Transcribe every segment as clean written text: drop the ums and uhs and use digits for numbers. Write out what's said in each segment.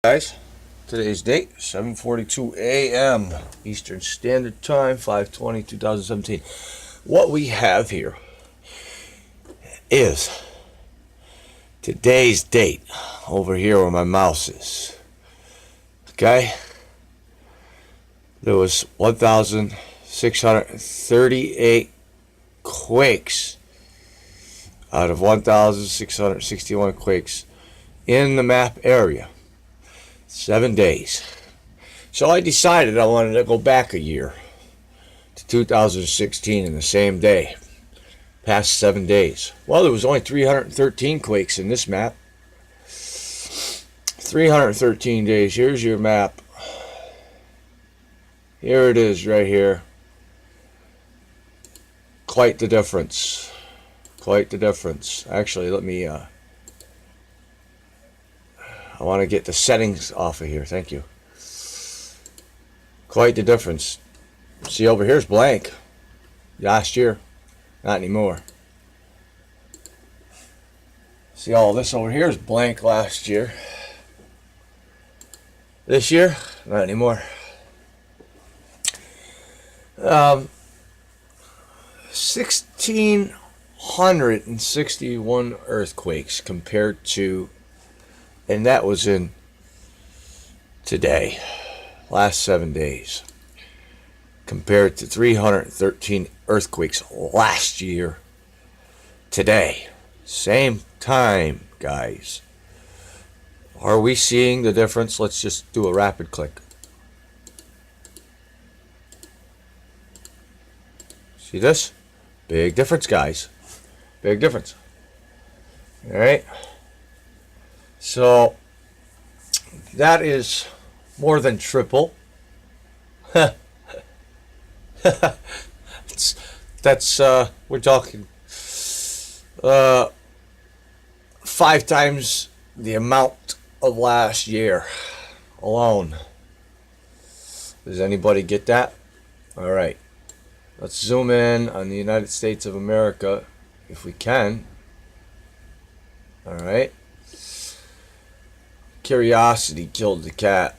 Guys, today's date 7:42 a.m. Eastern Standard Time, 5/20/2017. What we have here is today's date over here where my mouse is. Okay, there was 1,638 quakes out of 1,661 quakes in the map area. 7 days. So I decided I wanted to go back a year to 2016 in the same day. Past 7 days. Well, there was only 313 quakes in this map. 313 days. Here's your map. Here it is right here. Quite the difference. Quite the difference. Actually, let me I want to get the settings off of here. Thank you. Quite the difference. See, over here's blank. Last year. Not anymore. See, all this over here is blank last year. This year, not anymore. 1,661 earthquakes compared to, and that was in today, last 7 days, compared to 313 earthquakes last year, today. Same time, guys. Are we seeing the difference? Let's just do a rapid click. See this? Big difference, guys. Big difference. All right. So that is more than triple. that's we're talking 5 times the amount of last year alone. Does anybody get that? All right. Let's zoom in on the United States of America if we can. All right. Curiosity killed the cat.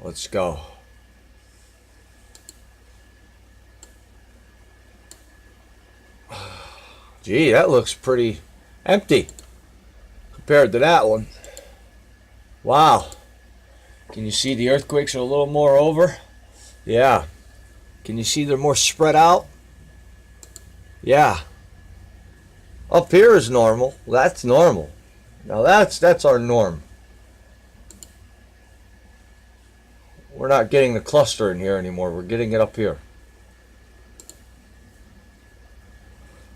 Let's go. Gee, that looks pretty empty compared to that one. Wow. Can you see the earthquakes are a little more over? Yeah. Can you see they're more spread out? Yeah. Up here is normal. That's normal. Now that's our norm. We're not getting the cluster in here anymore. We're getting it up here.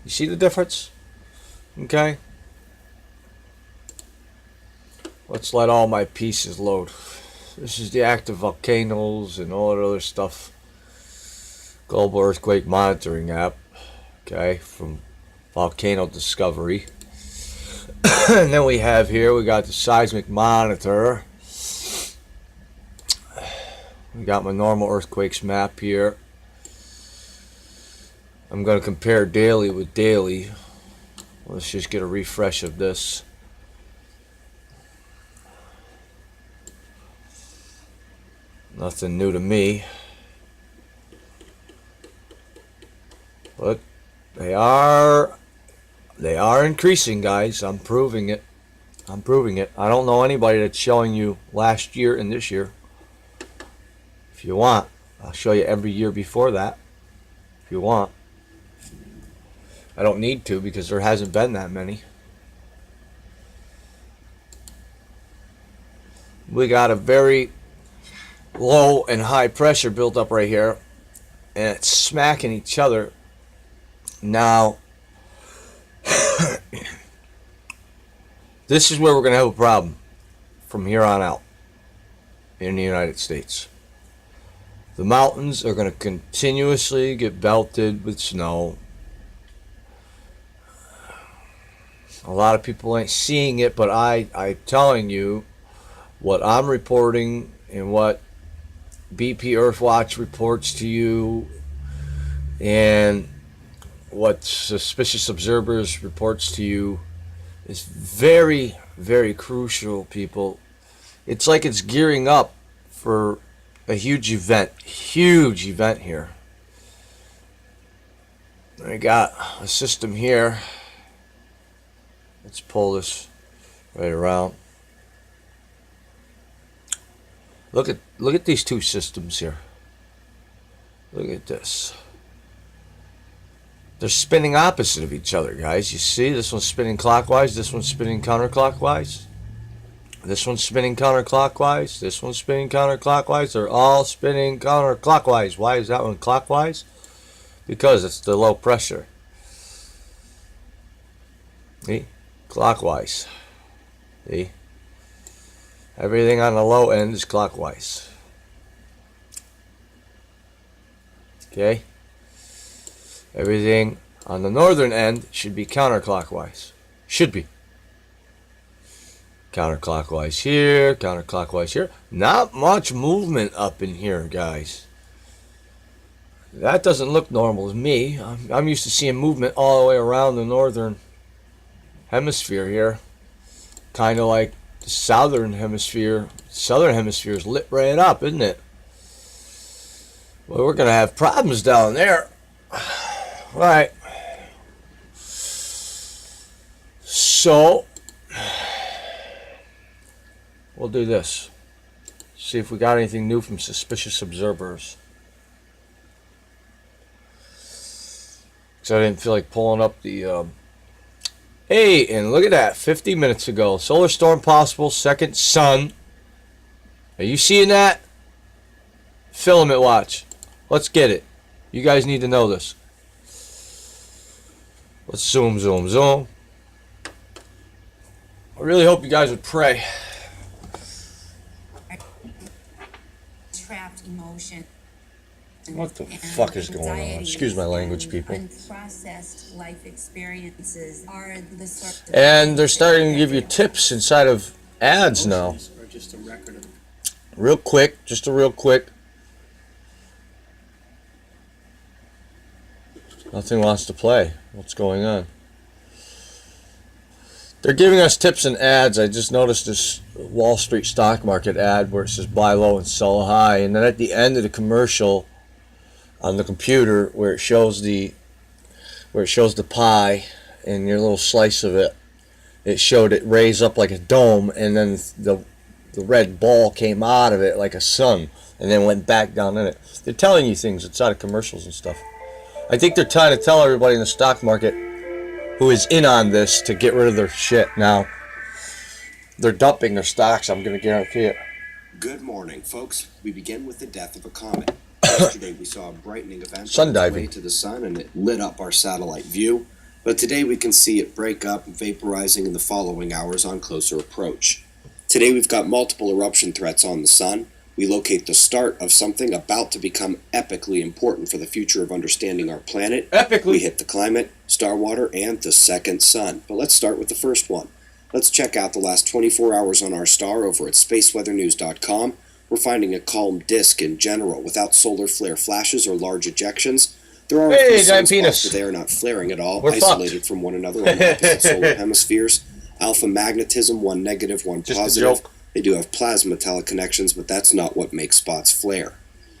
You see the difference? Okay. Let's let all my pieces load. This is the active volcanoes and all that other stuff. Global Earthquake Monitoring app. Okay, from Volcano Discovery. And then we have here, we got the seismic monitor. We got my normal earthquakes map here. I'm going to compare daily with daily. Let's just get a refresh of this. Nothing new to me. But they are increasing, guys. I'm proving it. I'm proving it. I don't know anybody that's showing you last year and this year. If you want, I'll show you every year before that. If you want. I don't need to because there hasn't been that many. We got a very low and high pressure built up right here, and it's smacking each other. Now, this is where we're going to have a problem from here on out in the United States. The mountains are going to continuously get belted with snow. A lot of people ain't seeing it, but I'm telling you what I'm reporting and what BP Earthwatch reports to you and what Suspicious Observers reports to you is very, very crucial, people. It's like it's gearing up for a huge event. Huge event here. I got a system here. Let's pull this right around. Look at these two systems here. Look at this. They're spinning opposite of each other, guys. You see, this one's spinning clockwise, this one's spinning counterclockwise. This one's spinning counterclockwise, this one's spinning counterclockwise. They're all spinning counterclockwise. Why is that one clockwise? Because it's the low pressure. See? Clockwise. See? Everything on the low end is clockwise. Okay? Everything on the northern end should be counterclockwise. Should be. Counterclockwise here, counterclockwise here. Not much movement up in here, guys. That doesn't look normal to me. I'm used to seeing movement all the way around the northern hemisphere here. Kind of like the southern hemisphere. Southern hemisphere is lit right up, isn't it? Well, we're going to have problems down there. All right. So, we'll do this. See if we got anything new from suspicious observers. Because I didn't feel like pulling up the... Hey, and look at that. 50 minutes ago. Solar storm possible. Second sun. Are you seeing that? Filament watch. Let's get it. You guys need to know this. Let's zoom, zoom, zoom. I really hope you guys would pray. Trapped emotion. What the fuck is going on? Excuse my language, people. Unprocessed life experiences are the sort of... And they're starting to give you tips inside of ads now. Real quick, just a real quick. Nothing wants to play. What's going on? They're giving us tips and ads. I just noticed this Wall Street stock market ad where it says buy low and sell high, and then at the end of the commercial on the computer where it shows the pie and your little slice of it, it showed it raise up like a dome, and then the red ball came out of it like a sun and then went back down in it. They're telling you things inside of commercials and stuff. I think they're trying to tell everybody in the stock market who is in on this to get rid of their shit. Now, they're dumping their stocks, I'm going to guarantee it. Good morning, folks. We begin with the death of a comet. Yesterday we saw a brightening event Sun on its way diving to the sun, and it lit up our satellite view. But today we can see it break up, vaporizing in the following hours on closer approach. Today we've got multiple eruption threats on the sun. We locate the start of something about to become epically important for the future of understanding our planet. Epically. We hit the climate, star water, and the second sun. But let's start with the first one. Let's check out the last 24 hours on our star over at spaceweathernews.com. We're finding a calm disk in general, without solar flare flashes or large ejections. There are a few sunspots, but they are not flaring at all, isolated from one another on opposite solar hemispheres. Alpha magnetism, one negative, one positive. They do have plasma teleconnections, but that's not what makes spots flare.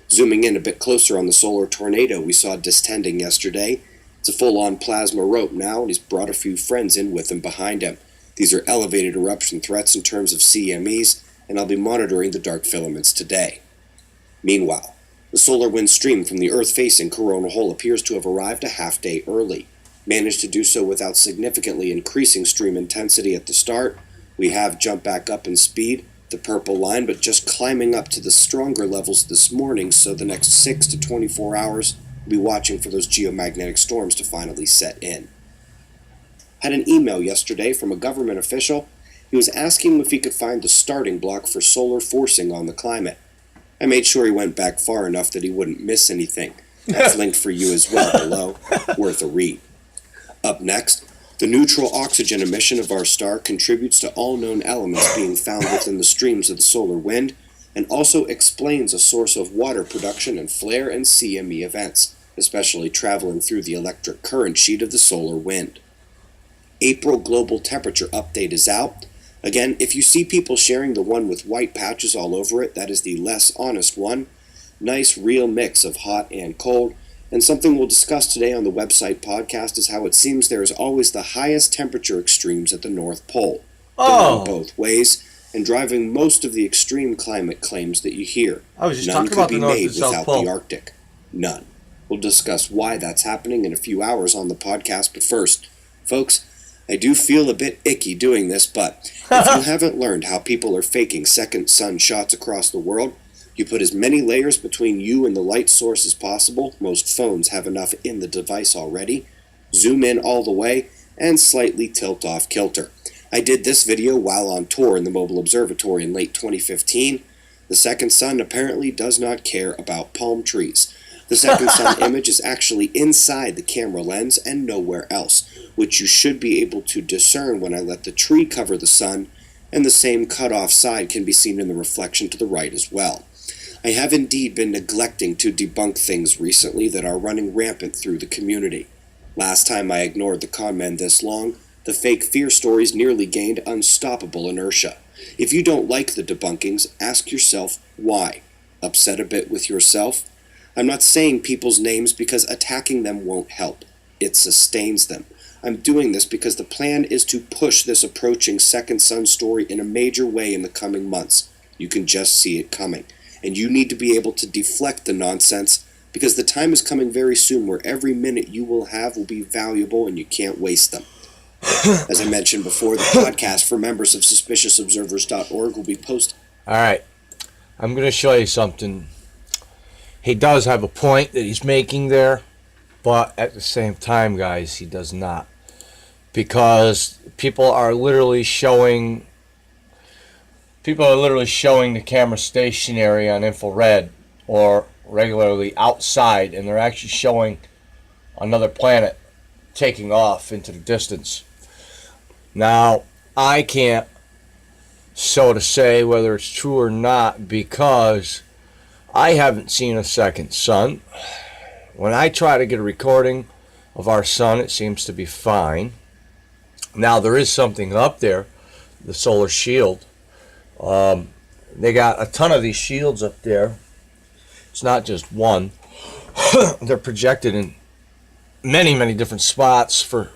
Zooming in a bit closer on the solar tornado we saw distending yesterday. It's a full-on plasma rope now, and he's brought a few friends in with him behind him. These are elevated eruption threats in terms of CMEs, and I'll be monitoring the dark filaments today. Meanwhile, the solar wind stream from the Earth-facing corona hole appears to have arrived a half-day early. Managed to do so without significantly increasing stream intensity at the start. We have jumped back up in speed, the purple line, but just climbing up to the stronger levels this morning, so the next 6 to 24 hours, we'll be watching for those geomagnetic storms to finally set in. Had an email yesterday from a government official. He was asking if he could find the starting block for solar forcing on the climate. I made sure he went back far enough that he wouldn't miss anything. That's linked for you as well below. Worth a read. Up next, the neutral oxygen emission of our star contributes to all known elements being found within the streams of the solar wind, and also explains a source of water production and flare and CME events, especially traveling through the electric current sheet of the solar wind. April global temperature update is out. Again, if you see people sharing the one with white patches all over it, that is the less honest one. Nice, real mix of hot and cold. And something we'll discuss today on the website podcast is how it seems there is always the highest temperature extremes at the North Pole. Going both ways, and driving most of the extreme climate claims that you hear. I was just None talking could about be the North made and South without Pole. the Arctic. None. We'll discuss why that's happening in a few hours on the podcast, but first, folks, I do feel a bit icky doing this, but if you haven't learned how people are faking second sun shots across the world, you put as many layers between you and the light source as possible. Most phones have enough in the device already. Zoom in all the way, and slightly tilt off kilter. I did this video while on tour in the Mobile Observatory in late 2015. The second sun apparently does not care about palm trees. The second sun image is actually inside the camera lens and nowhere else, which you should be able to discern when I let the tree cover the sun, and the same cut-off side can be seen in the reflection to the right as well. I have indeed been neglecting to debunk things recently that are running rampant through the community. Last time I ignored the con men this long, the fake fear stories nearly gained unstoppable inertia. If you don't like the debunkings, ask yourself why. Upset a bit with yourself? I'm not saying people's names because attacking them won't help. It sustains them. I'm doing this because the plan is to push this approaching second sun story in a major way in the coming months. You can just see it coming. And you need to be able to deflect the nonsense because the time is coming very soon where every minute you will have will be valuable and you can't waste them. As I mentioned before, the podcast for members of suspiciousobservers.org will be posted. All right, I'm going to show you something. He does have a point that he's making there, but at the same time, guys, he does not. Because people are literally showing the camera stationary on infrared or regularly outside, and they're actually showing another planet taking off into the distance. Now, I can't so to say whether it's true or not because I haven't seen a second sun. When I try to get a recording of our sun, it seems to be fine. Now, there is something up there, the solar shield. They got a ton of these shields up there. It's not just one. They're projected in many, many different spots for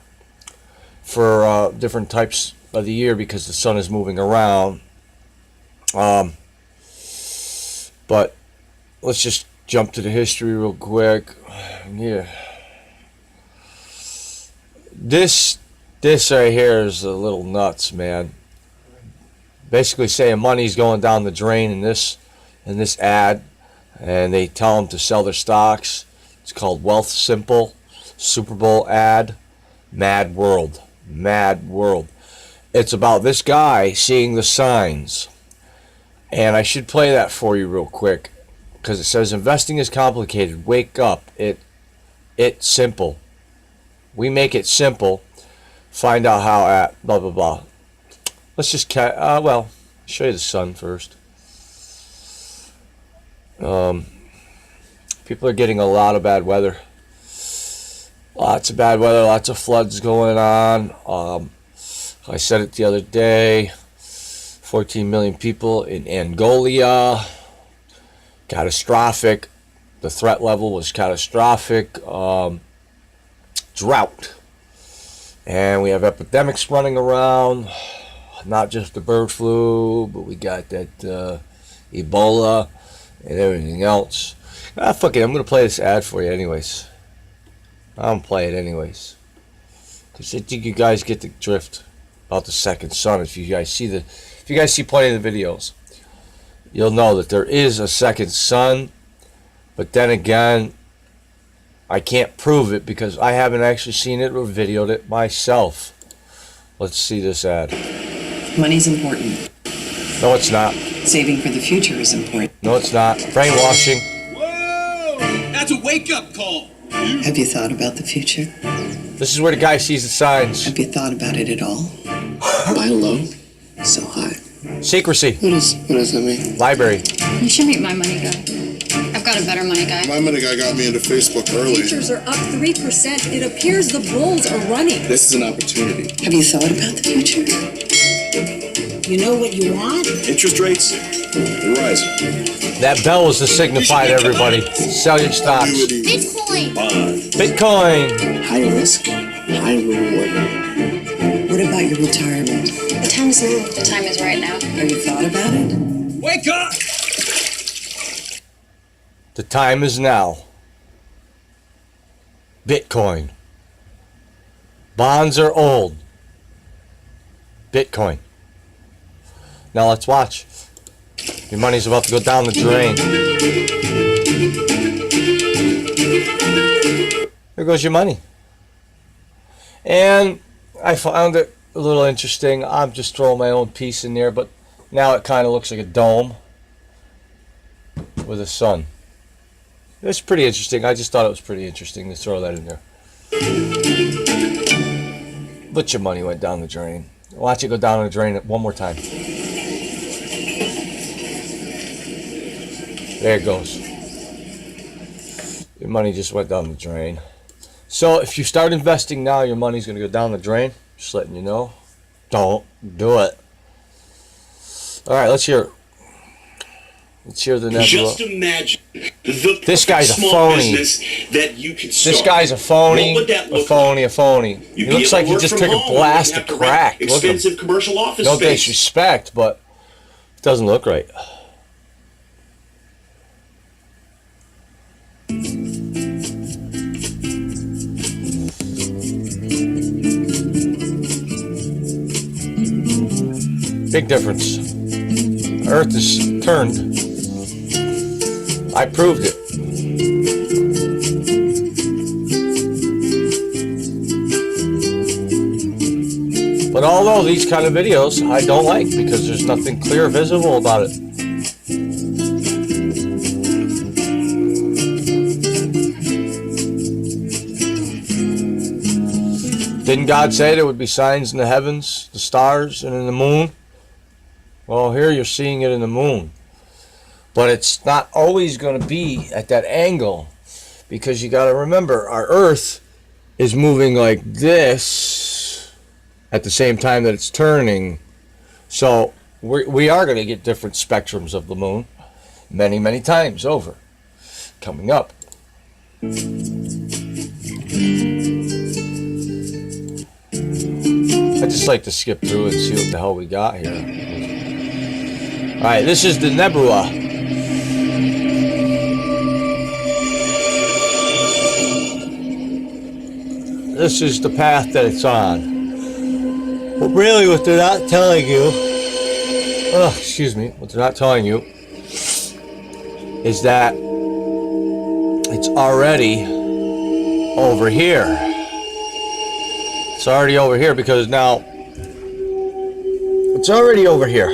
different types of the year because the sun is moving around. But let's just jump to the history real quick. Yeah. This right here is a little nuts, man. Basically saying money's going down the drain in this ad, and they tell them to sell their stocks. It's called Wealth Simple, Super Bowl ad, Mad World. It's about this guy seeing the signs. And I should play that for you real quick because it says investing is complicated. Wake up. It's simple. We make it simple. Find out how at blah blah blah. Let's just show you the sun first. People are getting a lot of bad weather. Lots of bad weather, lots of floods going on. I said it the other day. 14 million people in Angola. Catastrophic. The threat level was catastrophic. Drought. And we have epidemics running around. Not just the bird flu, but we got that Ebola and everything else. Fuck it, I'm going to play this ad for you anyways. I'm going to play it anyways. Because I think you guys get the drift about the second sun. If you guys see plenty of the videos, you'll know that there is a second sun. But then again, I can't prove it because I haven't actually seen it or videoed it myself. Let's see this ad. Money's important. No, it's not. Saving for the future is important. No, it's not. Brainwashing. Whoa! That's a wake-up call. Have you thought about the future? This is where the guy sees the signs. Have you thought about it at all? Buy low, sell high. Secrecy. What does that mean? Library. You should meet my money guy. I've got a better money guy. My money guy got me into Facebook early. Futures are up 3%. It appears the bulls are running. This is an opportunity. Have you thought about the future? You know what you want? Interest rates are rising. That bell was to signify to everybody. Sell your stocks. Bitcoin. Bitcoin. High risk, high reward. What about your retirement? The time is now. The time is right now. Have you thought about it? Wake up! The time is now. Bitcoin. Bonds are old. Bitcoin. Now let's watch. Your money's about to go down the drain. There goes your money. And I found it a little interesting. I'm just throwing my own piece in there, but now it kind of looks like a dome with a sun. It's pretty interesting. I just thought it was pretty interesting to throw that in there. But your money went down the drain. Watch it go down the drain one more time. There it goes. Your money just went down the drain. So if you start investing now, your money's going to go down the drain. Just letting you know. Don't do it. All right, let's hear it. Let's hear the nebula. Just imagine This guy's a small phony. business that you could start. This guy's a phony, What would that a look phony, a phony. You'd He looks be like able he to just work took from a home. You blast wouldn't of have to rent crack. Look at him. expensive commercial office No space. disrespect, but it doesn't look right. Big difference. Earth is turned. I proved it. But although these kind of videos I don't like because there's nothing clear visible about it. Didn't God say there would be signs in the heavens, the stars, and in the moon? Well, here you're seeing it in the moon. But it's not always going to be at that angle, because you got to remember our Earth is moving like this at the same time that it's turning. So we are going to get different spectrums of the moon many, many times over coming up. I just like to skip through and see what the hell we got here. Alright, this is the nebula. This is the path that it's on. But really what they're not telling you, what they're not telling you is that it's already over here. It's already over here because now it's already over here.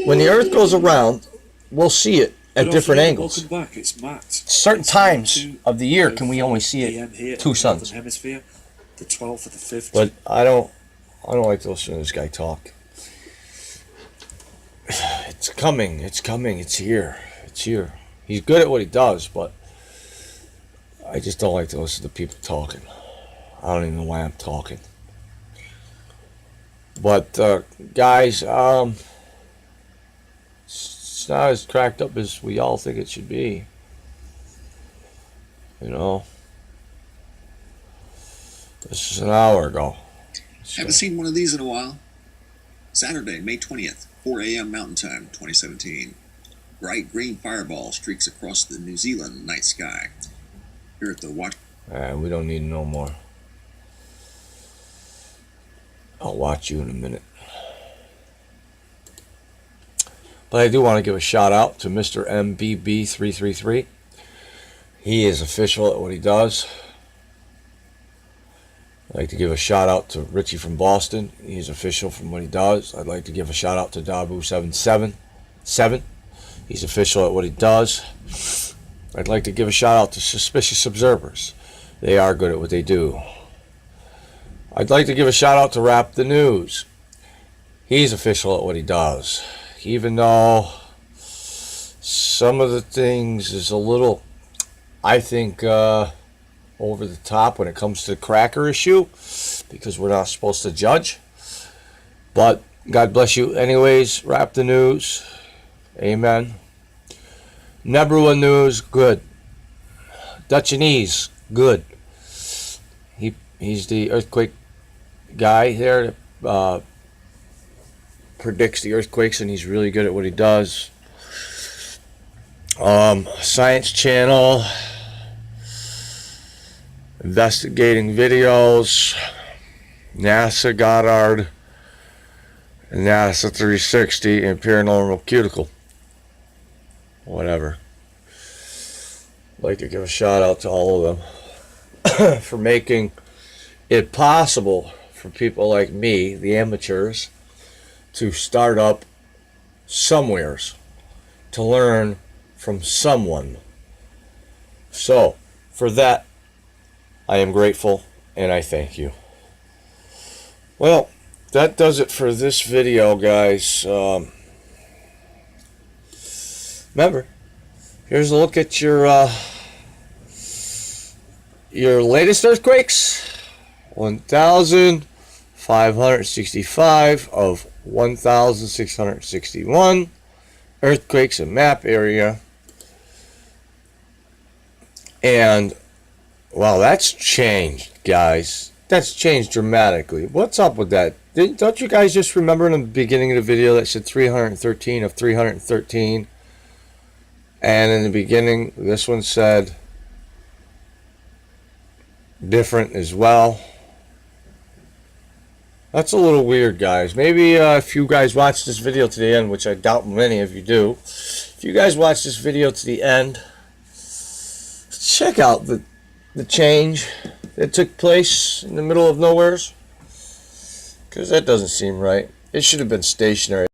When the Earth goes around, we'll see it at different angles. Welcome back, it's Matt. Certain times of the year can we only see it two suns. Hemisphere, the 12th or the 5th. But I don't like to listen to this guy talk. It's coming, it's here. It's here. He's good at what he does, but I just don't like to listen to people talking. I don't even know why I'm talking. But guys, it's not as cracked up as we all think it should be. You know, this is an hour ago. Haven't seen one of these in a while. Saturday, May 20th, 4 a.m. Mountain Time, 2017. Bright green fireball streaks across the New Zealand night sky. Here at the watch. We don't need no more. I'll watch you in a minute. But I do want to give a shout out to Mr. MBB333. He is official at what he does. I'd like to give a shout out to Richie from Boston. He's official from what he does. I'd like to give a shout out to Dabu777. He's official at what he does. I'd like to give a shout out to Suspicious Observers. They are good at what they do. I'd like to give a shout out to Rap the News. He's official at what he does. Even though some of the things is a little, I think, over the top when it comes to the cracker issue, because we're not supposed to judge. But God bless you. Anyways, wrap the news. Amen. Number one news, good. Dutchanese, good. He's the earthquake guy there. Predicts the earthquakes, and he's really good at what he does. Science Channel, investigating videos, NASA Goddard, NASA 360, and Paranormal Cuticle. Whatever. I'd like to give a shout out to all of them for making it possible for people like me, the amateurs, to start up somewheres, to learn from someone. So, for that, I am grateful and I thank you. Well, that does it for this video, guys. Remember, here's a look at your latest earthquakes. 1,565 of 1,661 earthquakes in map area. And, wow, that's changed, guys. That's changed dramatically. What's up with that? Don't you guys just remember in the beginning of the video that said 313 of 313? And in the beginning, this one said different as well. That's a little weird, guys. Maybe if you guys watch this video to the end, which I doubt many of you do, if you guys watch this video to the end, check out the change that took place in the middle of nowheres, because that doesn't seem right. It should have been stationary.